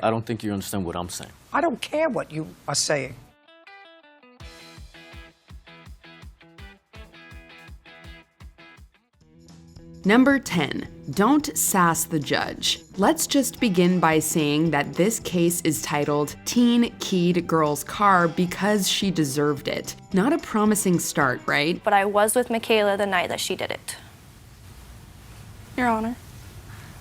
I don't think you understand what I'm saying. I don't care what you are saying. Number 10. Don't sass the judge. Let's just begin by saying that this case is titled Teen Keyed Girl's Car because she deserved it. Not a promising start, right? But I was with Michaela the night that she did it. Your Honor,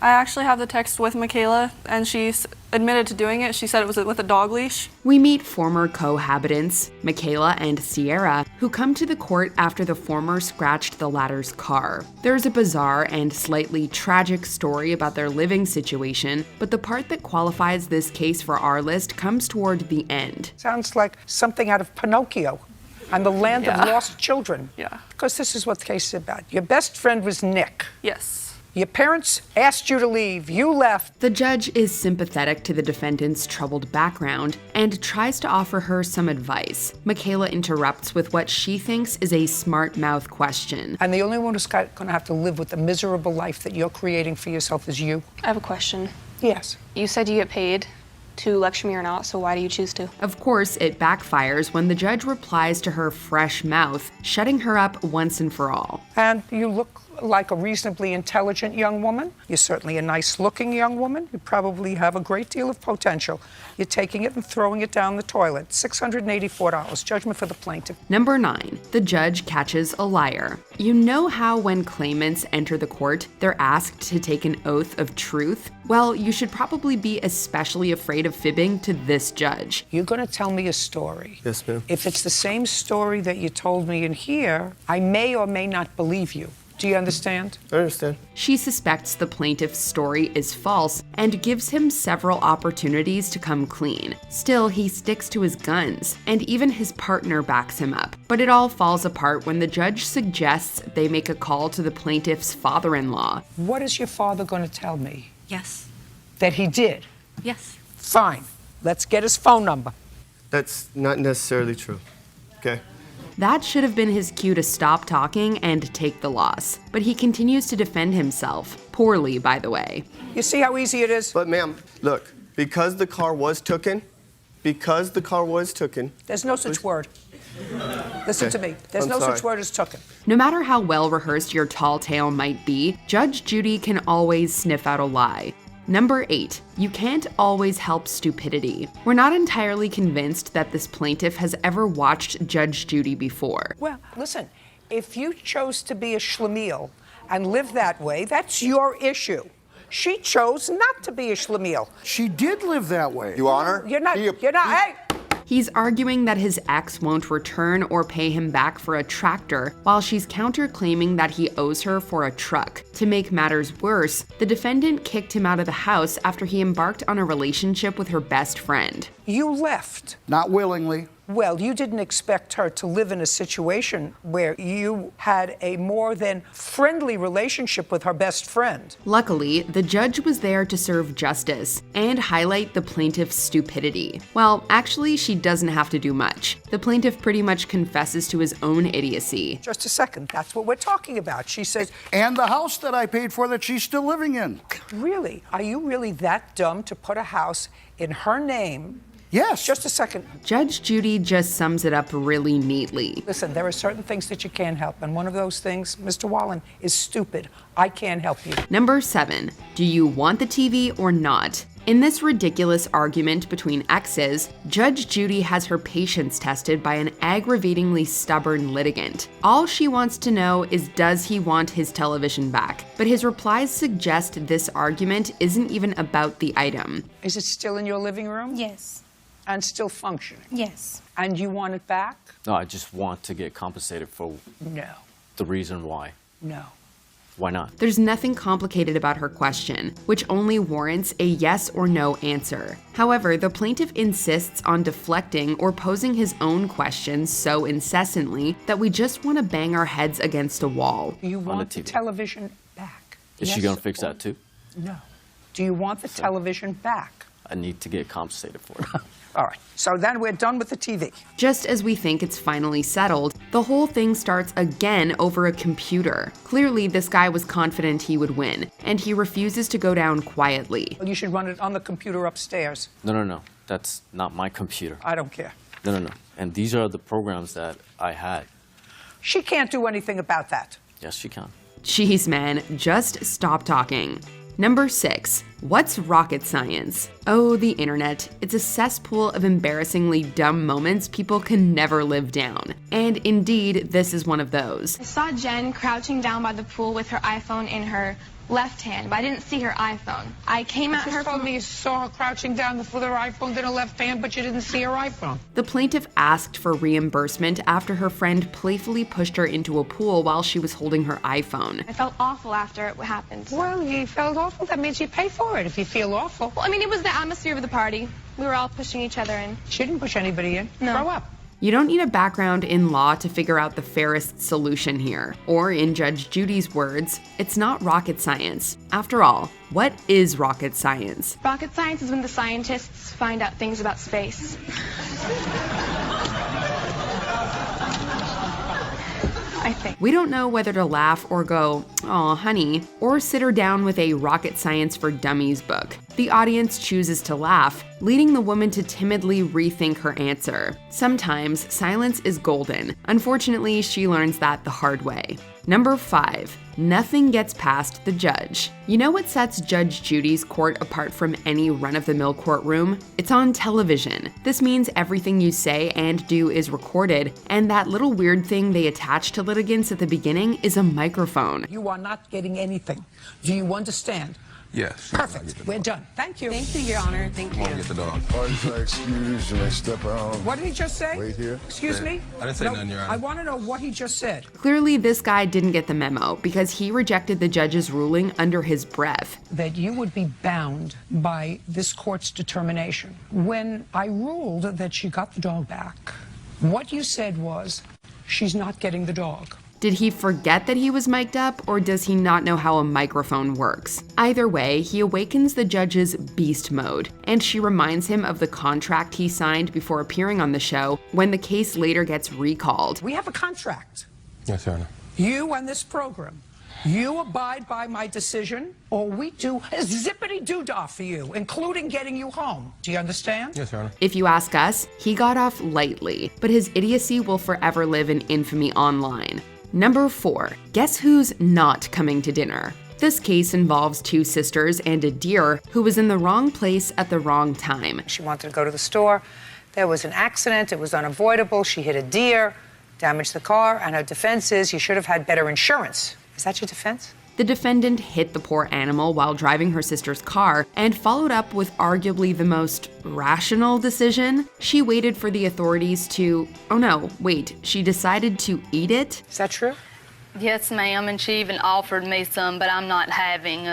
I actually have the text with Michaela, and she admitted to doing it. She said it was with a dog leash. We meet former cohabitants, Michaela and Sierra, who come to the court after the former scratched the latter's car. There's a bizarre and slightly tragic story about their living situation, but the part that qualifies this case for our list comes toward the end. Sounds like something out of Pinocchio and the land of lost children. Yeah. Because this is what the case is about. Your best friend was Nick. Yes. Your parents asked you to leave. You left. The judge is sympathetic to the defendant's troubled background and tries to offer her some advice. Michaela interrupts with what she thinks is a smart mouth question. And the only one who's going to have to live with the miserable life that you're creating for yourself is you. I have a question. Yes. You said you get paid to lecture me or not, so why do you choose to? Of course, it backfires when the judge replies to her fresh mouth, shutting her up once and for all. And you look like a reasonably intelligent young woman. You're certainly a nice-looking young woman. You probably have a great deal of potential. You're taking it and throwing it down the toilet. $684. Judgment for the plaintiff. Number 9. The judge catches a liar. You know how when claimants enter the court, they're asked to take an oath of truth? Well, you should probably be especially afraid of fibbing to this judge. You're going to tell me a story. Yes, ma'am. If it's the same story that you told me in here, I may or may not believe you. Do you understand? I understand. She suspects the plaintiff's story is false and gives him several opportunities to come clean. Still, he sticks to his guns, and even his partner backs him up. But it all falls apart when the judge suggests they make a call to the plaintiff's father-in-law. What is your father going to tell me? Yes. That he did? Yes. Fine. Let's get his phone number. That's not necessarily true, okay? That should have been his cue to stop talking and take the loss. But he continues to defend himself. Poorly, by the way. You see how easy it is? But ma'am, look, because the car was taken, There's no such word. Listen to me. There's I'm no sorry. such word as taken. No matter how well rehearsed your tall tale might be, Judge Judy can always sniff out a lie. Number 8. You can't always help stupidity. We're not entirely convinced that this plaintiff has ever watched Judge Judy before. Well, listen, if you chose to be a schlemiel and live that way, that's your issue. She chose not to be a schlemiel. She did live that way. Your Honor? You're not, hey! He's arguing that his ex won't return or pay him back for a tractor, while she's counter-claiming that he owes her for a truck. To make matters worse, the defendant kicked him out of the house after he embarked on a relationship with her best friend. You left. Not willingly. Well, you didn't expect her to live in a situation where you had a more than friendly relationship with her best friend. Luckily, the judge was there to serve justice and highlight the plaintiff's stupidity. Well, actually, she doesn't have to do much. The plaintiff pretty much confesses to his own idiocy. Just a second, that's what we're talking about. She says, And the house that I paid for that she's still living in. really? Are you really that dumb to put a house in her name? Yes. Just a second. Judge Judy just sums it up really neatly. Listen, there are certain things that you can't help, and one of those things, Mr. Wallen, is stupid. I can't help you. Number 7. Do you want the TV or not? In this ridiculous argument between exes, Judge Judy has her patience tested by an aggravatingly stubborn litigant. All she wants to know is, does he want his television back? But his replies suggest this argument isn't even about the item. Is it still in your living room? Yes. And still functioning? Yes. And you want it back? No, I just want to get compensated for No. the reason why. No. Why not? There's nothing complicated about her question, which only warrants a yes or no answer. However, the plaintiff insists on deflecting or posing his own questions so incessantly that we just want to bang our heads against a wall. Do you want the television back? Is she Yes going to fix or that too? No. Do you want the television back? I need to get compensated for it. All right, so then we're done with the TV. Just as we think it's finally settled, the whole thing starts again over a computer. Clearly, this guy was confident he would win, and he refuses to go down quietly. You should run it on the computer upstairs. No. That's not my computer. I don't care. No. And these are the programs that I had. She can't do anything about that. Yes, she can. Jeez, man, just stop talking. Number 6. What's rocket science? Oh, the internet. It's a cesspool of embarrassingly dumb moments people can never live down. And indeed, this is one of those. I saw Jen crouching down by the pool with her iPhone in her left hand, but I didn't see her iPhone. I came at her told me you saw her crouching down with her iPhone in her left hand, but you didn't see her iPhone. The plaintiff asked for reimbursement after her friend playfully pushed her into a pool while she was holding her iPhone. I felt awful after it happened. Well, you felt awful. That means you pay for it if you feel awful. Well, I mean, it was the atmosphere of the party. We were all pushing each other in. She didn't push anybody in. No. Grow up. You don't need a background in law to figure out the fairest solution here. Or in Judge Judy's words, it's not rocket science. After all, what is rocket science? Rocket science is when the scientists find out things about space. I think. We don't know whether to laugh or go, "Aw, honey," or sit her down with a Rocket Science for Dummies book. The audience chooses to laugh, leading the woman to timidly rethink her answer. Sometimes silence is golden. Unfortunately, she learns that the hard way. Number 5. Nothing gets past the judge. You know what sets Judge Judy's court apart from any run-of-the-mill courtroom? It's on television. This means everything you say and do is recorded, and that little weird thing they attach to litigants at the beginning is a microphone. You are not getting anything. Do you understand? Yes. Perfect. We're done. Thank you. Thank you, Your Honor. Thank you. Get the dog. Excuse, you may step out. What did he just say? Wait here. Excuse me? I didn't say nothing, Your Honor. I want to know what he just said. Clearly, this guy didn't get the memo because he rejected the judge's ruling under his breath. That you would be bound by this court's determination. When I ruled that she got the dog back, what you said was, she's not getting the dog. Did he forget that he was mic'd up, or does he not know how a microphone works? Either way, he awakens the judge's beast mode, and she reminds him of the contract he signed before appearing on the show when the case later gets recalled. We have a contract. Yes, Your Honor. You and this program. You abide by my decision, or we do a zippity-doo-dah for you, including getting you home. Do you understand? Yes, Your Honor. If you ask us, he got off lightly, but his idiocy will forever live in infamy online. Number 4. Guess who's not coming to dinner? This case involves 2 sisters and a deer who was in the wrong place at the wrong time. She wanted to go to the store. There was an accident. It was unavoidable. She hit a deer, damaged the car, and her defense is you should have had better insurance. Is that your defense? The defendant hit the poor animal while driving her sister's car and followed up with arguably the most rational decision. She waited for the authorities to, oh no, wait, she decided to eat it? Is that true? Yes, ma'am, and she even offered me some, but I'm not having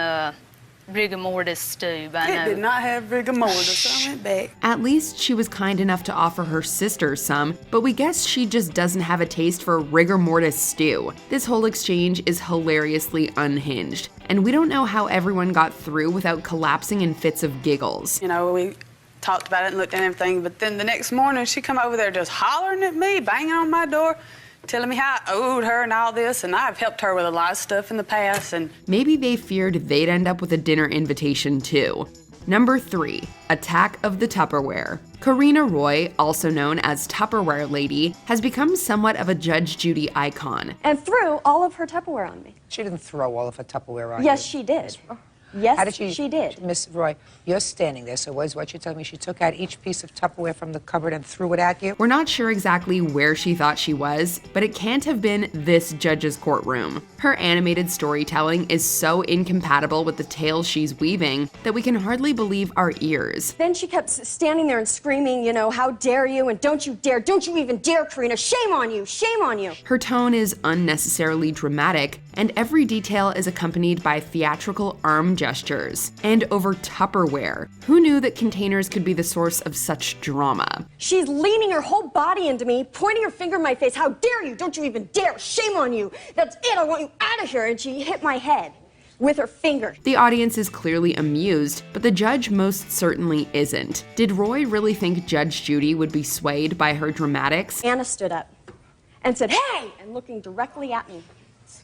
rigor mortis stew. It did not have rigor mortis, so I went back. At least she was kind enough to offer her sister some, but we guess she just doesn't have a taste for rigor mortis stew. This whole exchange is hilariously unhinged, and we don't know how everyone got through without collapsing in fits of giggles. You know, we talked about it and looked at everything, but then the next morning she come over there just hollering at me, banging on my door, telling me how I owed her and all this, and I've helped her with a lot of stuff in the past. And maybe they feared they'd end up with a dinner invitation too. Number 3. Attack of the Tupperware. Karina Roy, also known as Tupperware Lady, has become somewhat of a Judge Judy icon. And threw all of her Tupperware on me. She didn't throw all of her Tupperware on Yes, you. she did. Yes, How did she did. Miss Roy, you're standing there, so what you telling me? She took out each piece of Tupperware from the cupboard and threw it at you? We're not sure exactly where she thought she was, but it can't have been this judge's courtroom. Her animated storytelling is so incompatible with the tales she's weaving that we can hardly believe our ears. Then she kept standing there and screaming, you know, how dare you, and don't you dare, don't you even dare, Karina, shame on you, shame on you. Her tone is unnecessarily dramatic, and every detail is accompanied by theatrical arm gestures. And over Tupperware. Who knew that containers could be the source of such drama? She's leaning her whole body into me, pointing her finger in my face. How dare you? Don't you even dare. Shame on you. That's it. I want you out of here. And she hit my head. with her finger. The audience is clearly amused, but the judge most certainly isn't. Did Roy really think Judge Judy would be swayed by her dramatics? Anna stood up and said, "Hey," and looking directly at me,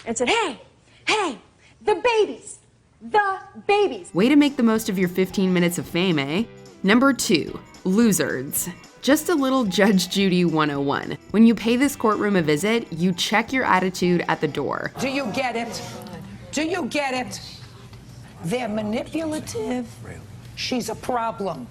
and said, "Hey, hey, the babies, the babies." Way to make the most of your 15 minutes of fame, eh? Number 2, loserds. Just a little Judge Judy 101. When you pay this courtroom a visit, you check your attitude at the door. Do you get it? Do you get it? They're manipulative. She's a problem.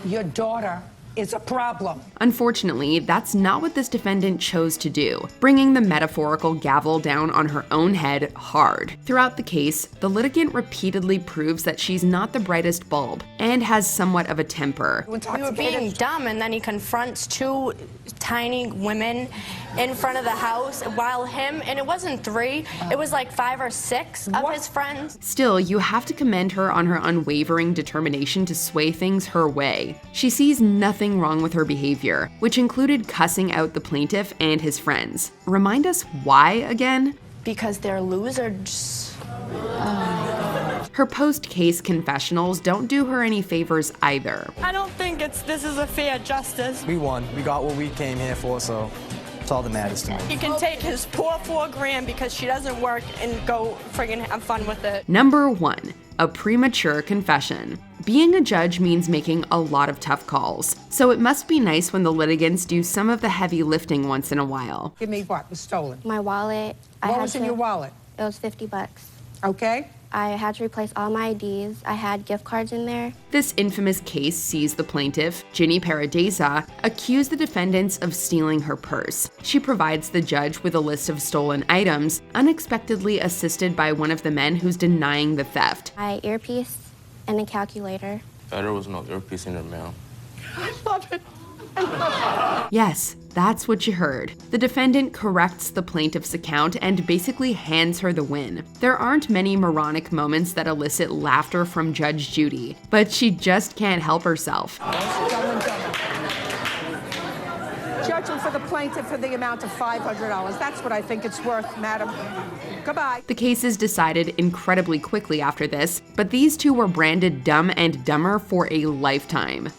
Your daughter is a problem. Unfortunately, that's not what this defendant chose to do, bringing the metaphorical gavel down on her own head hard. Throughout the case, the litigant repeatedly proves that she's not the brightest bulb and has somewhat of a temper. We were being dumb, and then he confronts two tiny women in front of the house while him, and it wasn't 3, it was like 5 or 6 of his friends. Still, you have to commend her on her unwavering determination to sway things her way. She sees nothing wrong with her behavior, which included cussing out the plaintiff and his friends. Remind us why again? Because they're losers. Her post-case confessionals don't do her any favors either. I don't think this is a fair justice. We won. We got what we came here for, so it's all that matters to me. He can take his poor $4 grand because she doesn't work and go friggin' have fun with it. Number 1, a premature confession. Being a judge means making a lot of tough calls, so it must be nice when the litigants do some of the heavy lifting once in a while. Give me what was stolen. My wallet. What was in your wallet? It was $50. Okay. I had to replace all my IDs. I had gift cards in there. This infamous case sees the plaintiff, Ginny Paradesa, accuse the defendants of stealing her purse. She provides the judge with a list of stolen items, unexpectedly assisted by one of the men who's denying the theft. My earpiece and a calculator. There was no earpiece in her mail. I love it. Yes, that's what you heard. The defendant corrects the plaintiff's account and basically hands her the win. There aren't many moronic moments that elicit laughter from Judge Judy, but she just can't help herself. Judging for the plaintiff for the amount of $500. That's what I think it's worth, madam. Goodbye. The case is decided incredibly quickly after this, but these two were branded Dumb and Dumber for a lifetime.